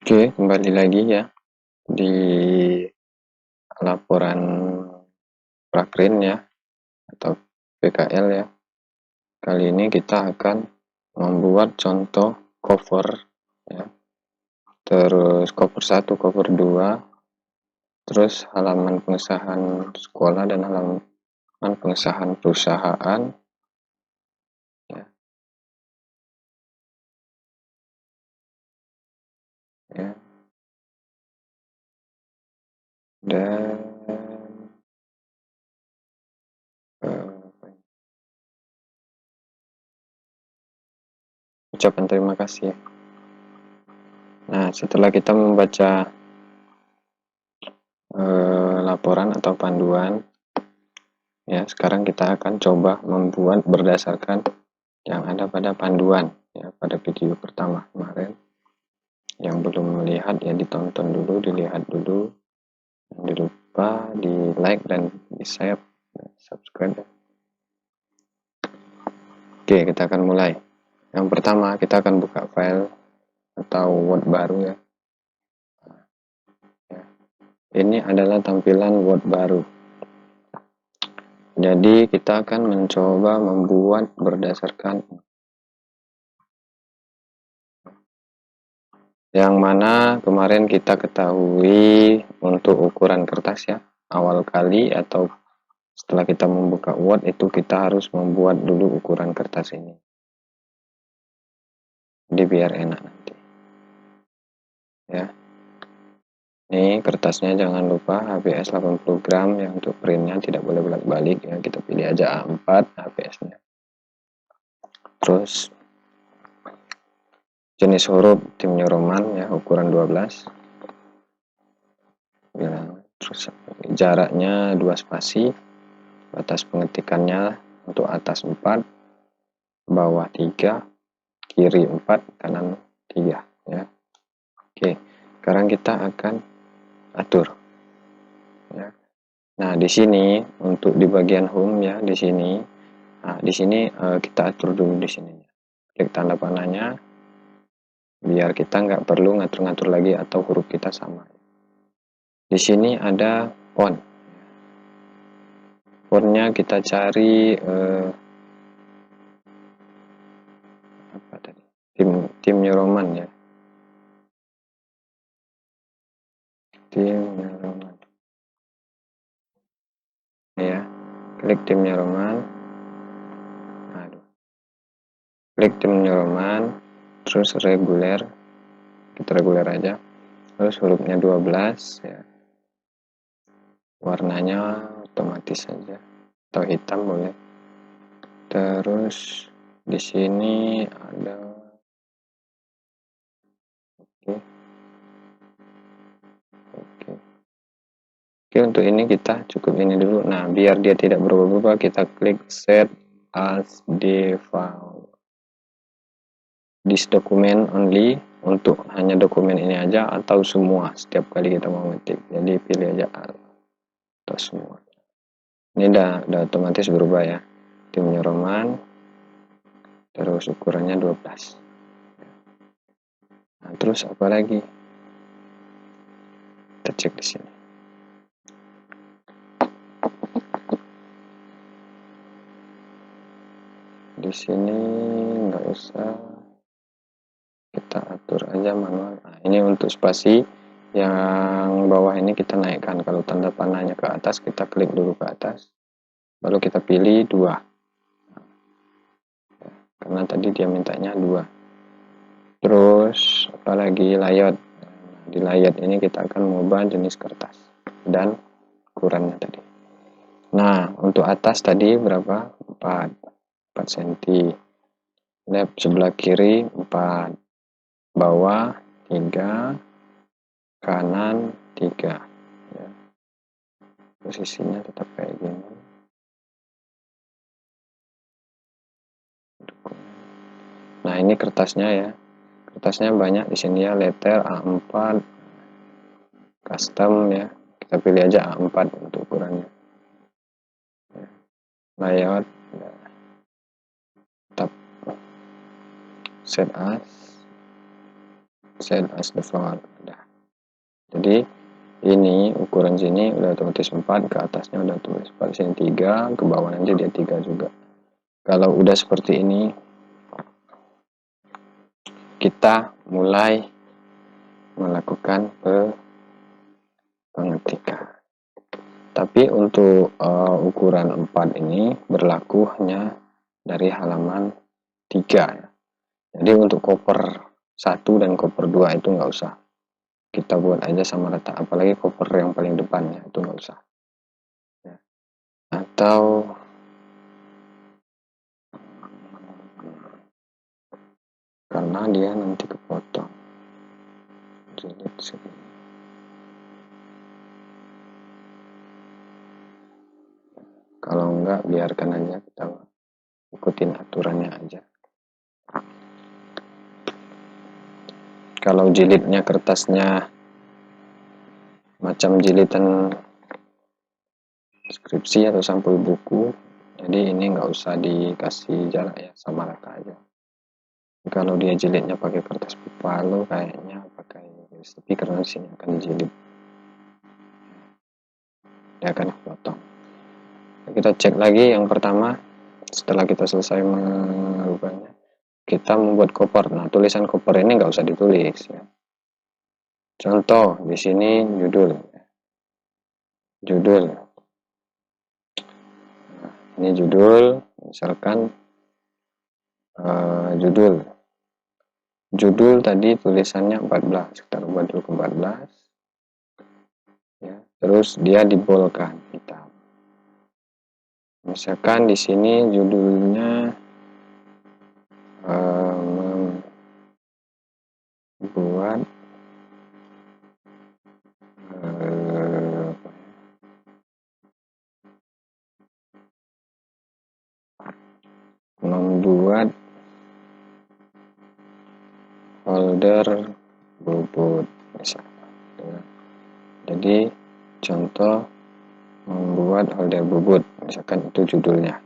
Oke, kembali lagi ya di laporan Prakrin ya atau PKL ya. Kali ini kita akan membuat contoh cover ya. Terus cover 1, cover 2, terus halaman pengesahan sekolah dan halaman pengesahan perusahaan ya. Ya. Dan ucapan terima kasih ya. Nah, setelah kita membaca laporan atau panduan ya, sekarang kita akan coba membuat berdasarkan yang ada pada panduan ya, pada video pertama kemarin. Yang belum melihat ya ditonton dulu, dilihat dulu, jangan lupa di like dan di share, subscribe ya. Oke, kita akan mulai. Yang pertama kita akan buka file atau Word baru ya. Ini adalah tampilan Word baru. Jadi kita akan mencoba membuat berdasarkan yang mana kemarin kita ketahui untuk ukuran kertas ya, awal kali atau setelah kita membuka Word itu kita harus membuat dulu ukuran kertas ini. Jadi biar enak nanti. Ya. Ini kertasnya jangan lupa HVS 80 gram yang untuk printnya tidak boleh bolak-balik ya, kita pilih aja A4 HVS-nya. Terus jenis huruf Times New Roman ya, ukuran 12. Terus jaraknya 2 spasi. Batas pengetikannya untuk atas 4, bawah 3, kiri 4, kanan 3 ya. Oke, sekarang kita akan atur ya. Nah, di sini untuk di bagian home ya, di sini. Nah, di sini kita atur dulu di sini. Klik tanda panahnya biar kita nggak perlu ngatur-ngatur lagi atau huruf kita sama. Di sini ada font. Fontnya kita cari apa tadi? Times New Roman ya. Times New Roman. Ya, klik Times New Roman. Aduh. Klik Times New Roman, terus reguler. Kita reguler aja. Terus hurufnya 12 ya. Warnanya otomatis saja atau hitam boleh. Terus di sini ada Oke, untuk ini kita cukup ini dulu. Nah, biar dia tidak berubah-ubah, kita klik set as default. This document only, untuk hanya dokumen ini aja atau semua setiap kali kita mau ngetik. Jadi pilih aja atau semua. Ini udah otomatis berubah ya. Times New Roman. Terus ukurannya 12. Nah, terus apa lagi? Kita cek di sini. Di sini nggak usah, kita atur aja manual. Nah, ini untuk spasi yang bawah ini kita naikkan. Kalau tanda panahnya ke atas, kita klik dulu ke atas, baru kita pilih 2 karena tadi dia mintanya 2. Terus apalagi layout. Nah, di layout ini kita akan mengubah jenis kertas dan ukurannya tadi. Nah, untuk atas tadi berapa? 4 cm. Left sebelah kiri 4, bawah 3, kanan 3 ya. Posisinya tetap kayak gini. Nah, ini kertasnya ya. Kertasnya banyak di sini ya, letter A4 custom ya. Kita pilih aja A4 untuk ukurannya. Layout ya. Tetap set as set as the floor. Udah. Jadi ini ukuran sini udah otomatis 4, ke atasnya udah otomatis 4, sini 3, ke bawah nanti dia 3 juga. Kalau udah seperti ini, kita mulai melakukan pengetikan. Tapi untuk ukuran 4 ini berlaku hanya dari halaman 3 ya. Jadi untuk koper 1 dan koper 2 itu nggak usah. Kita buat aja sama rata, apalagi koper yang paling depannya itu nggak usah. Ya. Atau karena dia nanti kepotong. Jilid segini. Kalau enggak, biarkan aja, kita ikutin aturannya aja. Kalau jilidnya kertasnya macam jilidan skripsi atau sampul buku, jadi ini nggak usah dikasih jarak ya, sama rata aja. Kalau dia jilidnya pakai kertas pipalo, kayaknya pakai garis tepi karena di sini akan dijilid, dia akan kepotong. Kita cek lagi yang pertama. Setelah kita selesai merubahnya, kita membuat koper. Nah, tulisan koper ini nggak usah ditulis ya. Contoh di sini judul. Nah, ini judul, misalkan judul tadi tulisannya 14, kita ubah dulu ke 14 ya. Terus dia dibolkan hitam. Misalkan di sini judulnya membuat holder bubut misalkan. Jadi contoh membuat holder bubut, misalkan itu judulnya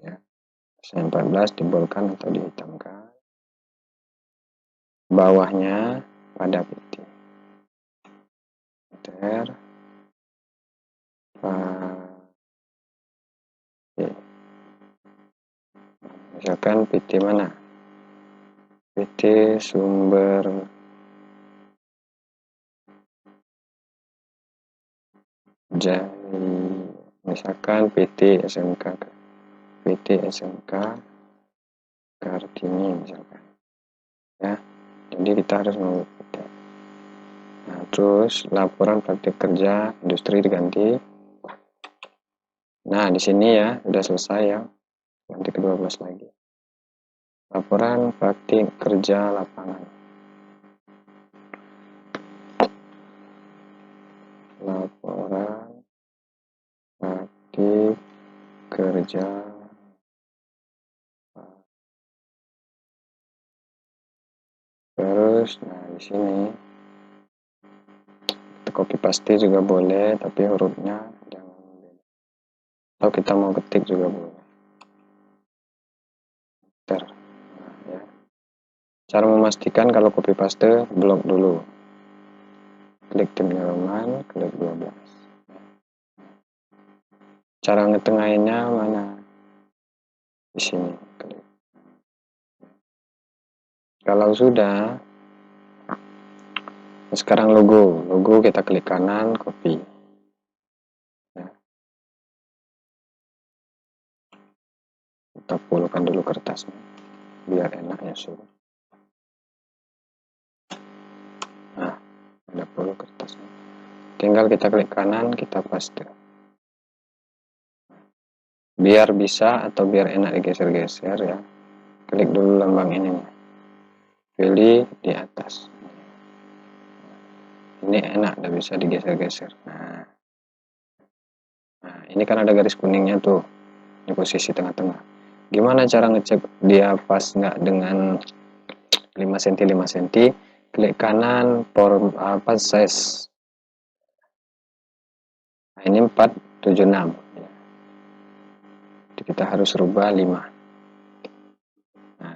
ya. 14 dibolkan atau dihitamkan, bawahnya pada titik, enter, misalkan PT mana, PT sumber jadi misalkan PT SMK Kartini misalkan ya. Jadi kita harus membuat PT. Nah, terus laporan praktik kerja industri diganti. Nah, di sini ya sudah selesai ya. Ganti ke 12 lagi. Laporan praktik kerja lapangan. Laporan praktik kerja. Terus, nah di sini kita copy paste juga boleh, tapi hurufnya jangan beda. Atau kita mau ketik juga boleh. Nah, ya. Cara memastikan kalau copy paste, blok dulu. Klik tim Roman, klik 12. Cara ngetengahinnya mana? Di sini. Klik. Kalau sudah, sekarang logo kita klik kanan, copy. Ya. Kita pulkan dulu kertasnya, biar enak ya suruh. Nah, ada puluh kertasnya. Tinggal kita klik kanan, kita paste. Biar bisa atau biar enak digeser-geser ya, klik dulu lambang ini, pilih di atas. Ini enak, udah bisa digeser-geser. Nah, ini kan ada garis kuningnya tuh, di posisi tengah-tengah. Gimana cara ngecek dia pas nggak dengan 5 cm 5 cm? Klik kanan, size. Nah, ini 476. Jadi kita harus rubah 5. Nah,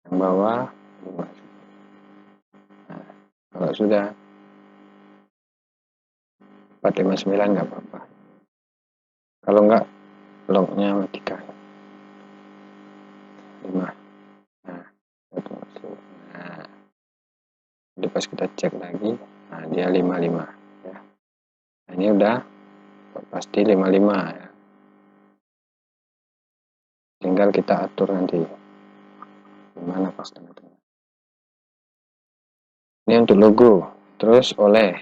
yang bawah 5. Kalau sudah 459 nggak apa-apa. Kalau nggak, lognya matikan. 5. Nah, nah, jadi pas kita cek lagi, nah dia 55 ya. Nah, ini udah pasti 55 ya. Tinggal kita atur nanti gimana pas tengah-tengah. Ini untuk logo, terus oleh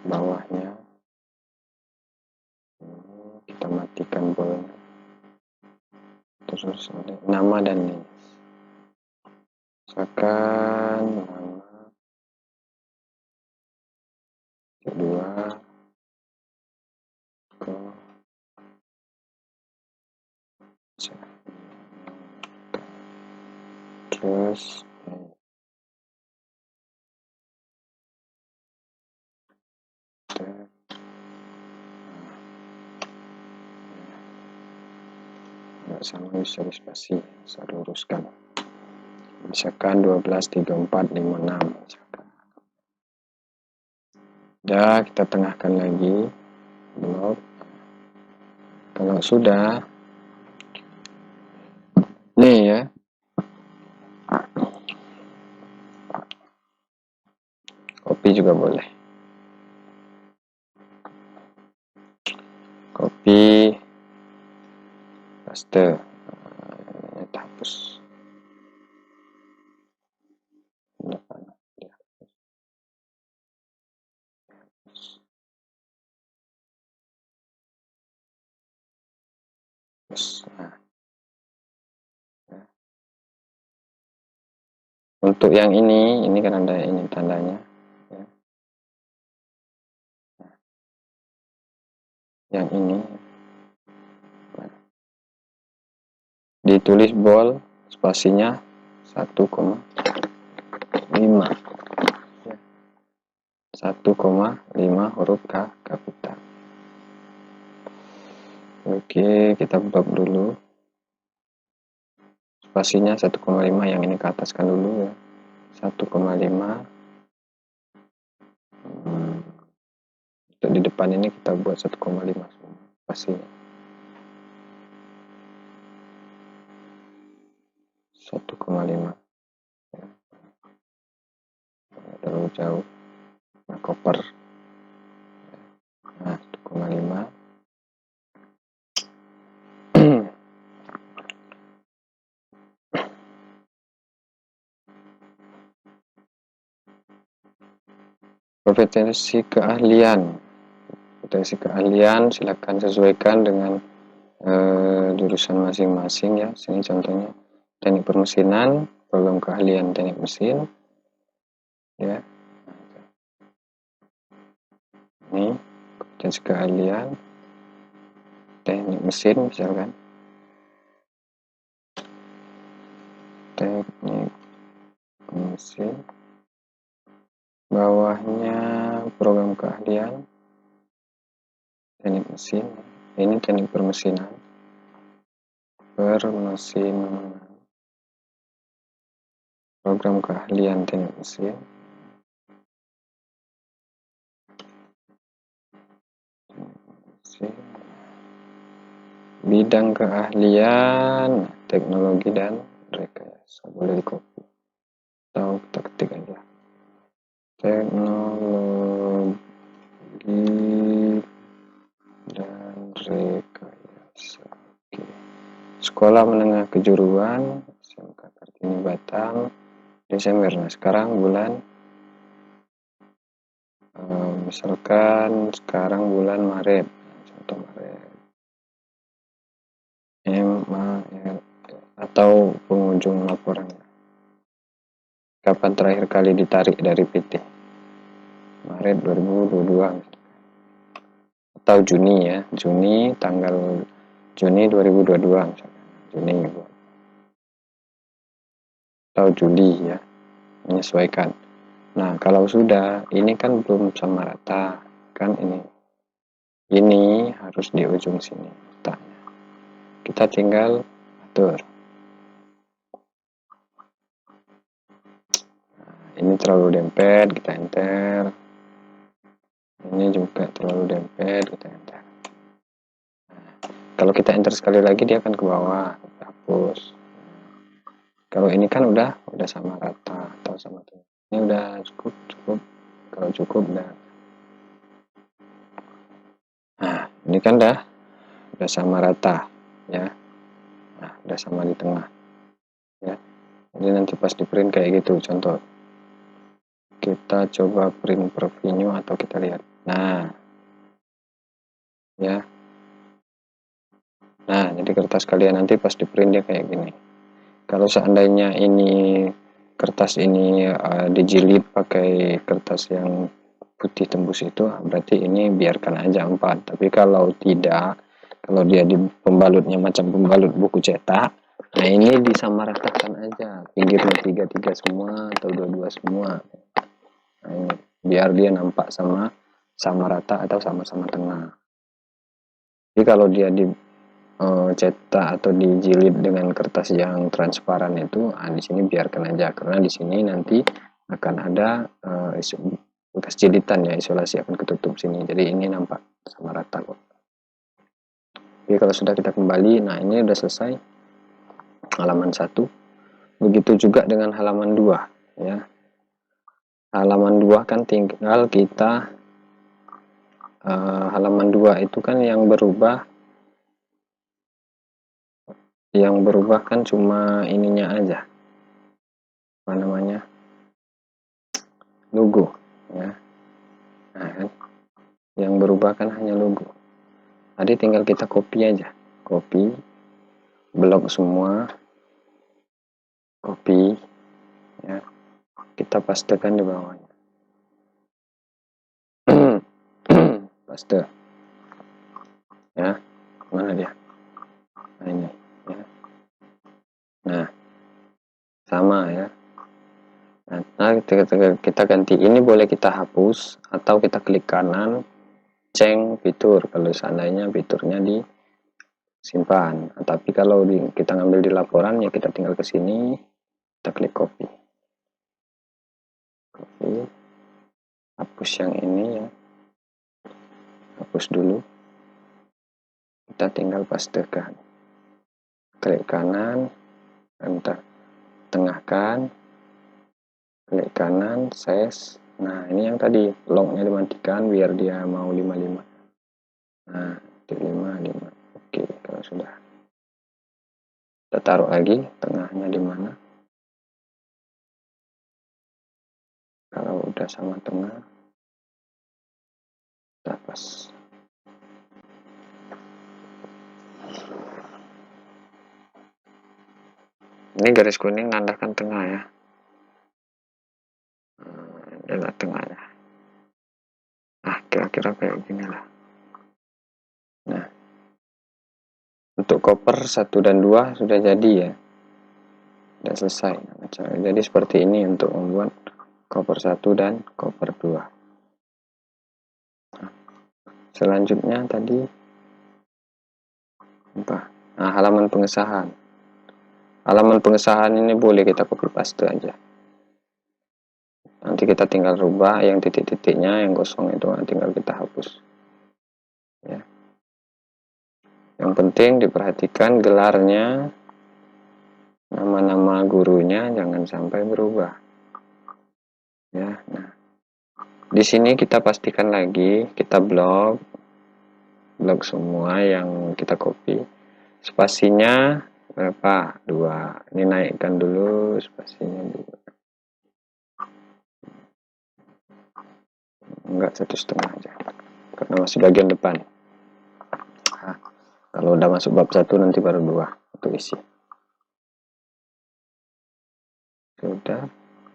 bawahnya kita matikan bolanya, terus oleh nama dan nih misalkan nama kedua ke terus nggak sama bisa di spasi, saya luruskan misalkan 123456 misalkan. Udah kita tengahkan lagi blok. Kalau sudah nih ya, copy juga boleh, copy paste, kita hapus nah. Untuk yang ini kan ada ini tandanya ya. Yang ini nah, ditulis bold spasinya 1,5 ya. 1,5 huruf K kapital. Oke, kita bab dulu spasinya 1,5, yang ini ke ataskan dulu ya, 1,5. Untuk di depan ini kita buat 1,5 semua spasinya, 1,5 ya. Terlalu jauh, nah koper, nah 1,5. Kompetensi keahlian silakan sesuaikan dengan jurusan masing-masing ya. Sini contohnya teknik permesinan, program keahlian teknik mesin ya. Ini kompetensi keahlian teknik mesin misalkan, teknik mesin, bawahnya program keahlian teknik mesin, ini teknik permesinan, program keahlian teknik mesin, bidang keahlian teknologi dan rekayasa, boleh di copy atau kita ketik aja teknologi dan rekayasa. Oke. Sekolah menengah kejuruan SMK Kartini Batam, Desember. Nah sekarang bulan misalkan sekarang bulan Maret, contoh Maret, atau pengunjung laporan kapan terakhir kali ditarik dari PT, Maret 2022 atau Juni ya, tanggal Juni 2022 misalkan, Juni atau Juli ya, menyesuaikan. Nah kalau sudah ini kan belum sama rata kan, ini harus di ujung sini letaknya, kita tinggal atur ini terlalu dempet, kita enter. Ini juga terlalu dempet, kita enter. Kalau kita enter sekali lagi dia akan ke bawah, kita hapus. Kalau ini kan udah sama rata atau sama tengah. Ini udah cukup. Kalau cukup udah. Nah, ini kan udah sama rata ya. Nah, udah sama di tengah ya. Jadi nanti pas di print kayak gitu. Contoh kita coba print preview atau kita lihat. Nah ya, nah jadi kertas kalian nanti pas di print dia kayak gini. Kalau seandainya ini kertas ini dijilid pakai kertas yang putih tembus itu, berarti ini biarkan aja 4. Tapi kalau tidak, kalau dia di pembalutnya macam pembalut buku cetak, nah ini disamaratakan aja, pinggirnya 3 semua atau 2 semua. Nah, ini biar dia nampak sama rata atau sama-sama tengah. Jadi kalau dia di cetak atau dijilid dengan kertas yang transparan itu, di sini biarkan aja, karena di sini nanti akan ada bekas jilitan ya, isolasi akan ketutup sini, jadi ini nampak sama rata kok. Jadi kalau sudah kita kembali, nah ini udah selesai halaman 1. Begitu juga dengan halaman 2 ya. Halaman 2 kan tinggal kita halaman 2 itu kan yang berubah kan cuma ininya aja, apa namanya, logo ya. Nah kan yang berubah kan hanya logo. Tadi tinggal kita copy aja, copy blok semua, copy ya, kita pastekan di bawahnya. Paste ya, mana dia, nah ini ya. Nah sama ya. Nah kita ganti ini, boleh kita hapus atau kita klik kanan change fitur kalau seandainya fiturnya disimpan. Tapi kalau kita ngambil di laporan ya, kita tinggal ke sini, kita klik copy, hapus yang ini ya, hapus dulu, kita tinggal pastekan, klik kanan, enter, tengahkan, klik kanan, size. Nah ini yang tadi locknya dimatikan biar dia mau 55. Nah 55. Oke, kalau sudah kita taruh lagi tengahnya di mana. Kalau udah sama tengah, kita pas. Ini garis kuning nandakan tengah ya. Inilah tengahnya. Nah kira-kira kayak gini lah. Nah untuk koper 1 dan 2 sudah jadi ya, sudah selesai. Jadi seperti ini untuk membuat koper 1 dan koper 2. Nah, selanjutnya tadi apa? Nah halaman pengesahan. Halaman pengesahan ini boleh kita copy paste aja. Nanti kita tinggal rubah yang titik-titiknya, yang kosong itu tinggal kita hapus ya. Yang penting diperhatikan gelarnya, nama-nama gurunya jangan sampai berubah ya. Nah di sini kita pastikan lagi, kita blok semua yang kita copy, spasinya berapa, 2. Ini naikkan dulu spasinya 2, enggak 1,5 aja karena masih bagian depan. Nah, kalau udah masuk bab 1 nanti baru 2 untuk isi. Sudah.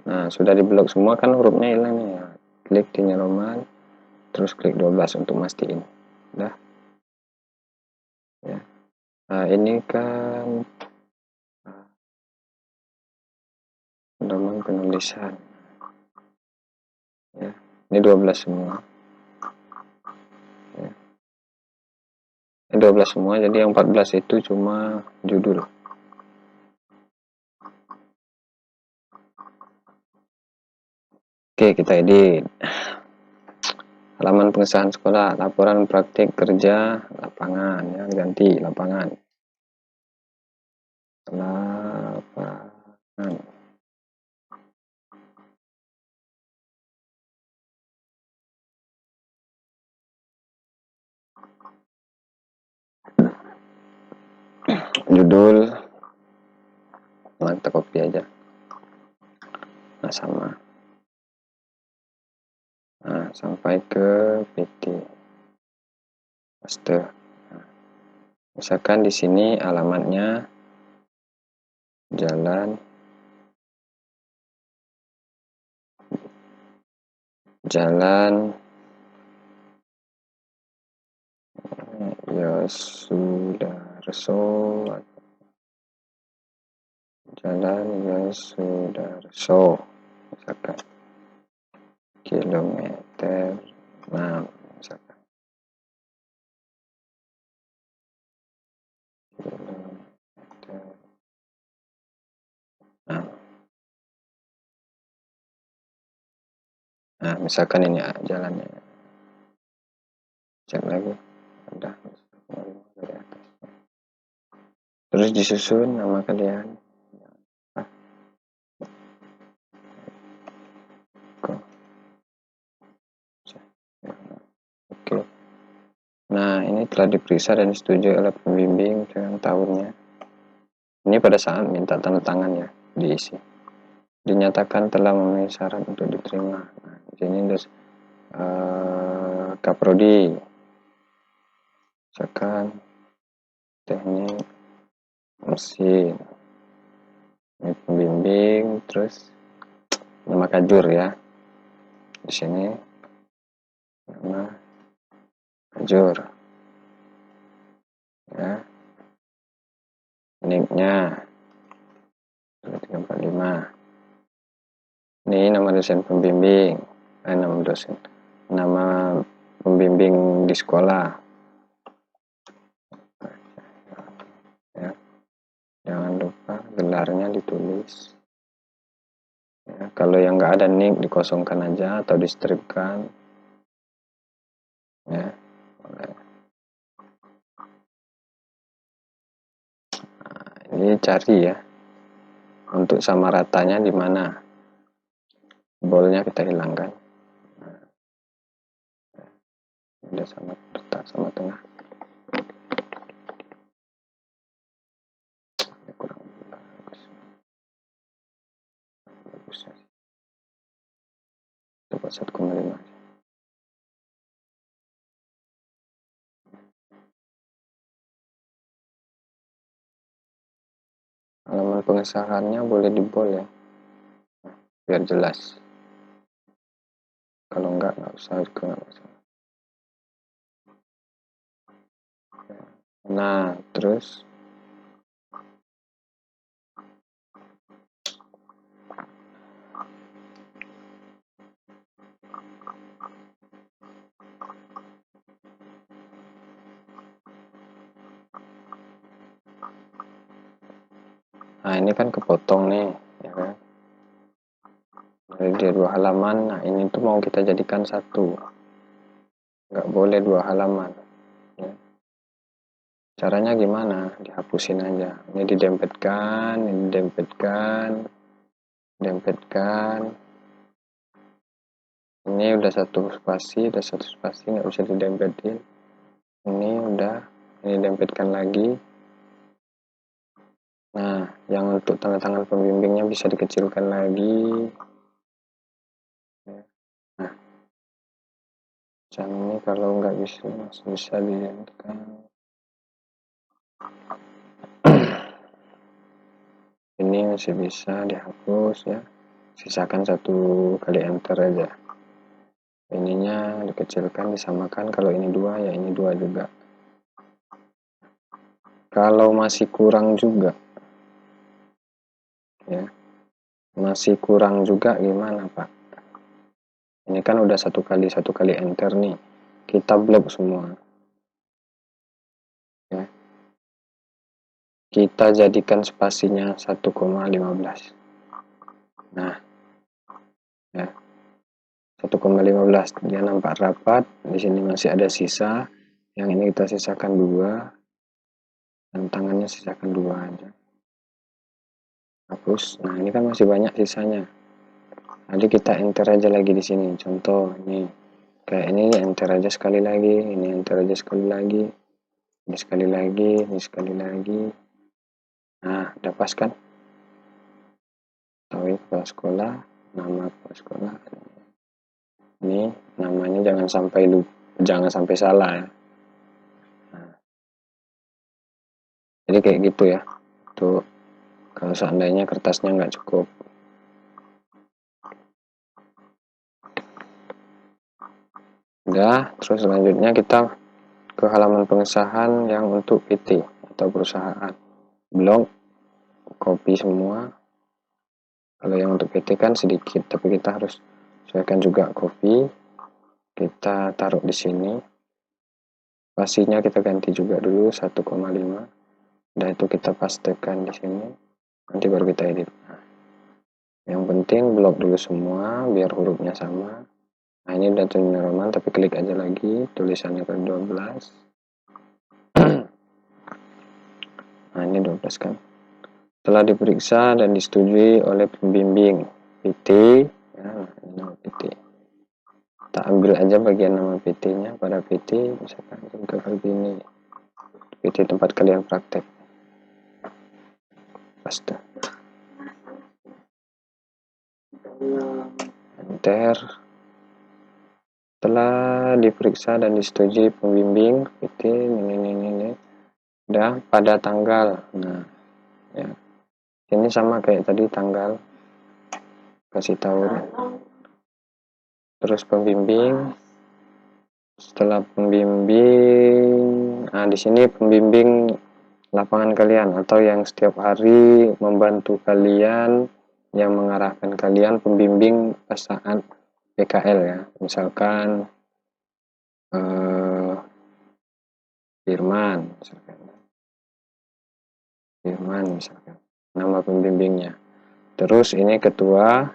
Nah sudah diblok semua kan, hurufnya hilang ya, klik di Roman terus klik 12 untuk mastiin udah ya. Nah ini kan pedoman penulisan ya, ini 12 semua ya. Ini 12 semua, jadi yang 14 itu cuma judul. Oke, kita edit. Halaman pengesahan sekolah, laporan praktik kerja lapangan, ya, ganti lapangan. Lapangan. Judul, kita copy aja. Nah, sama. Nah, sampai ke PT. Paste. Nah, misalkan di sini alamatnya Jalan Yosudarso, Jalan Yosudarso, misalkan kilometer 6, misalkan kilometer 6. Nah, misalkan ini jalannya, cek lagi, ada dari atas. Terus disusun nama kalian. Oke. Nah, ini telah diperiksa dan disetujui oleh pembimbing dengan tahunnya. Ini pada saat minta tanda tangan ya, diisi. Dinyatakan telah memenuhi syarat untuk diterima. Nah, di sini Kaprodi, misalkan teknik mesin, ini pembimbing, terus nama kajur ya. Di sini nama kajur, ya. Nicknya 345. Ini nama dosen pembimbing, nama pembimbing di sekolah, ya. Jangan lupa gelarnya ditulis, ya. Kalau yang nggak ada nick dikosongkan aja atau distripkan, ya. Nah, ini cari ya untuk sama ratanya di mana, bolnya kita hilangkan. Nah, udah sama rata sama tengah. Ini kurang bagus. Bagusnya coba 1,5 aja. Halaman pengesahannya boleh di bold ya, biar jelas. Kalau nggak usah juga nggak masalah. Nah, terus nah ini kan kepotong nih, ya kan, dari 2 halaman. Nah, ini tuh mau kita jadikan 1, nggak boleh 2 halaman ya. Caranya gimana? Dihapusin aja, ini didempetkan, ini udah 1 spasi, nggak usah didempetin. Ini udah, ini dempetkan lagi. Nah, yang untuk tanda tangan pembimbingnya bisa dikecilkan lagi. Nah, macam ini kalau nggak bisa masih bisa didempetkan. Ini masih bisa dihapus ya. Sisakan 1 kali enter aja. Ininya dikecilkan, disamakan. Kalau ini 2 ya ini 2 juga. Kalau masih kurang juga ya, masih kurang juga gimana Pak? Ini kan udah 1 kali enter nih, kita blok semua ya. Kita jadikan spasinya 1,15. Nah ya, 1,15. Dia nampak rapat. Di sini masih ada sisa. Yang ini kita sisakan 2, dan tangannya sisakan 2 aja. Hapus. Nah, ini kan masih banyak sisanya. Jadi kita enter aja lagi di sini. Contoh ini kayak ini enter aja sekali lagi, ini enter aja sekali lagi, ini sekali lagi, ini sekali lagi. Nah, udah pas kan? Tahu kepala sekolah, nama kepala sekolah. Ini namanya jangan sampai salah ya. Nah, jadi kayak gitu ya. Tuh kalau seandainya kertasnya nggak cukup. Udah, terus selanjutnya kita ke halaman pengesahan yang untuk PT atau perusahaan. Blok, copy semua. Kalau yang untuk PT kan sedikit, tapi kita harus sesuaikan juga copy. Kita taruh di sini. Spasinya kita ganti juga dulu 1,5. Dan itu kita pastekan di sini. Nanti baru kita edit. Nah, yang penting blok dulu semua biar hurufnya sama. Nah, ini udah tulisan Roman, tapi klik aja lagi tulisannya ke 12. Nah, ini 12 kan. Setelah diperiksa dan disetujui oleh pembimbing PT, ya, ini nama PT. Kita ambil aja bagian nama PT-nya pada PT, misalkan ke begini. PT tempat kalian praktek. Paste. Enter. Setelah diperiksa dan disetujui pembimbing PT ini udah pada tanggal. Nah, ya. Ini sama kayak tadi tanggal. Kasih tahu. Terus pembimbing. Setelah pembimbing, nah di sini pembimbing lapangan kalian atau yang setiap hari membantu kalian, yang mengarahkan kalian, pembimbing saat PKL ya. Misalkan Firman misalkan nama pembimbingnya. Terus ini ketua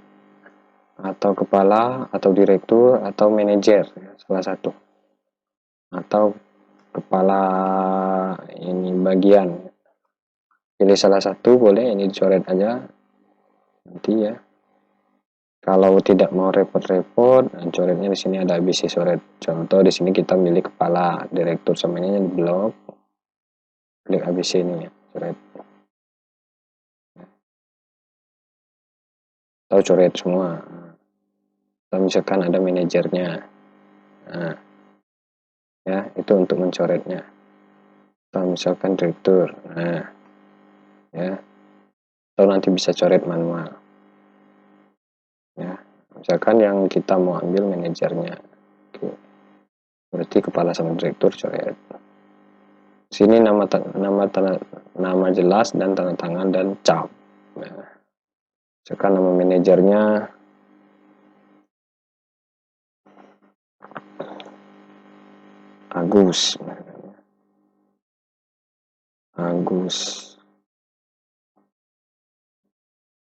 atau kepala atau direktur atau manajer ya, salah satu, atau kepala ini bagian, pilih salah satu boleh, ini dicoret aja nanti ya. Kalau tidak mau repot-repot, coretnya di sini ada ABC coret. Contoh di sini kita milih kepala, direktur sama ini di blok, klik ABC ini ya, coret. Atau coret semua. Atau misalkan ada manajernya. Nah, ya itu untuk mencoretnya. Atau misalkan direktur. Nah, ya. Atau nanti bisa coret manual. Ya, misalkan yang kita mau ambil manajernya. Oke. Berarti kepala sama direktur coret. Sini nama jelas dan tanda tangan dan cap. Nah, misalkan nama manajernya Agus.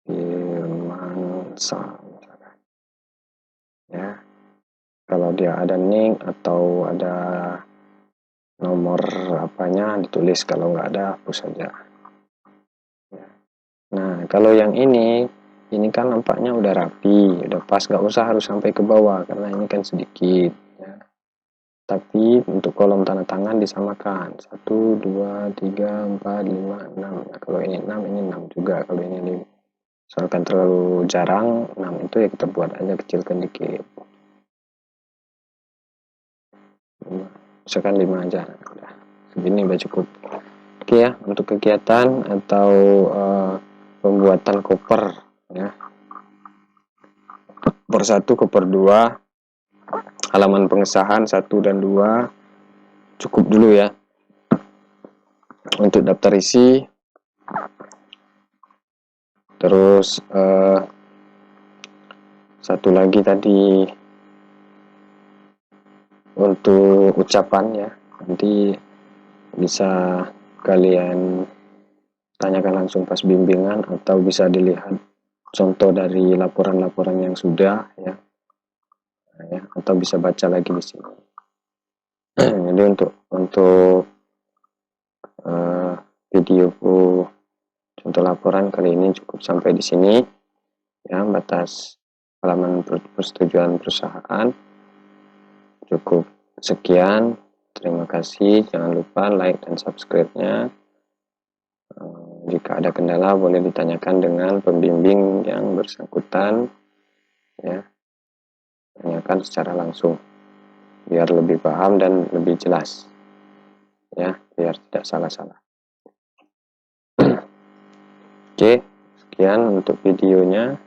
Firmansyah. Ya, kalau dia ada nick atau ada nomor apanya ditulis, kalau nggak ada hapus saja ya. Nah kalau yang ini kan nampaknya udah rapi, udah pas, nggak usah harus sampai ke bawah karena ini kan sedikit ya. Tapi untuk kolom tanda tangan disamakan 1, 2, 3, 4, 5, 6. Nah, kalau ini 6, ini 6 juga. Kalau ini 5, misalkan terlalu jarang 6 itu ya kita buat aja, kecilkan dikit, misalkan 5 aja. Udah segini udah cukup. Oke ya, untuk kegiatan atau pembuatan koper ya, koper 1, koper 2, halaman pengesahan 1 dan 2 cukup dulu ya. Untuk daftar isi, terus satu lagi tadi untuk ucapan ya, nanti bisa kalian tanyakan langsung pas bimbingan atau bisa dilihat contoh dari laporan-laporan yang sudah ya. Nah, ya, atau bisa baca lagi di sini. Jadi untuk videoku contoh laporan kali ini cukup sampai di sini ya. Batas halaman persetujuan perusahaan cukup sekian. Terima kasih, jangan lupa like dan subscribe-nya. Jika ada kendala boleh ditanyakan dengan pembimbing yang bersangkutan ya, tanyakan secara langsung biar lebih paham dan lebih jelas ya, biar tidak salah-salah. Oke, sekian untuk videonya.